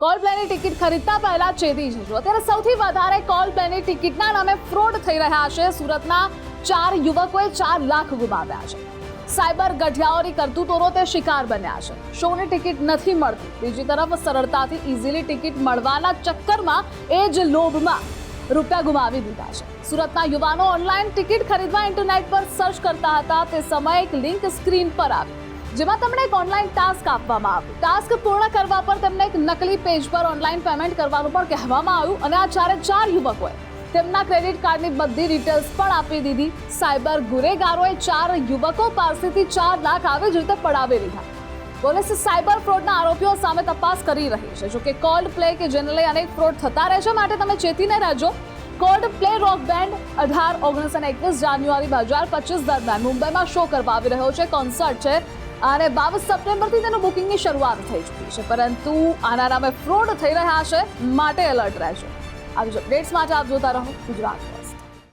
Call પ્લેની ticket ખરીદતા પહેલા ચેતી જજો। અત્યારે સૌથી વધારે કોલ પ્લેની ટિકિટના નામે ફ્રોડ થઈ રહ્યા છે। સુરતના 4 યુવકોએ 4 લાખ ગુમાવ્યા છે। સાયબર ગઠિયાઓની કરતૂતોનો તે શિકાર બન્યા છે। શોની ટિકિટ નથી મળતી, બીજી તરફ સરળતાથી ઇઝીલી ટિકિટ મળવાના ચક્કરમાં એ જ લોભમાં રૂપિયા ગુમાવી દીધા છે। સુરતના યુવાનો ઓનલાઈન ટિકિટ ખરીદવા ઇન્ટરનેટ પર સર્ચ કરતા હતા। તે સમયે એક લિંક સ્ક્રીન પર આવી, જેમાં તમને એક ઓનલાઈન ટાસ્ક આપવામાં આવ્યું। ટાસ્ક પૂર્ણ કરવા પર તેમને એક નકલી પેજ પર ઓનલાઈન પેમેન્ટ કરવાનું પણ કહેવામાં આવ્યું અને આ 4 યુવકોએ તેમના ક્રેડિટ કાર્ડની બધી ડિટેલ્સ પણ આપી દીધી। સાયબર ગુનેગારોએ 4 યુવકો પાસેથી 4 લાખ આવી જ રીતે પડાવી લીધા। પોલીસ સાયબર ફ્રોડના આરોપીઓ સામે તપાસ કરી રહી છે। જોકે કોલ્ડ પ્લે કે જેને લઈ અનેક ફ્રોડ થતા રહે છે, માટે તમે ચેતીને રહેજો। કોલ્ડ પ્લે રોક બેન્ડ 18, 19 અને 21 જાન્યુઆરી 2025 દરમિયાન મુંબઈમાં શો કરવા આવી રહ્યો છે। કોન્સર્ટ છે અને 22 સપ્ટેમ્બરથી તેનું બુકિંગની શરૂઆત થઈ ચૂકી છે, પરંતુ આના નામે ફ્રોડ થઈ રહ્યા છે, માટે એલર્ટ રહેજો। આવી જ અપડેટ્સ માટે આપ જોતા રહો ગુજરાત।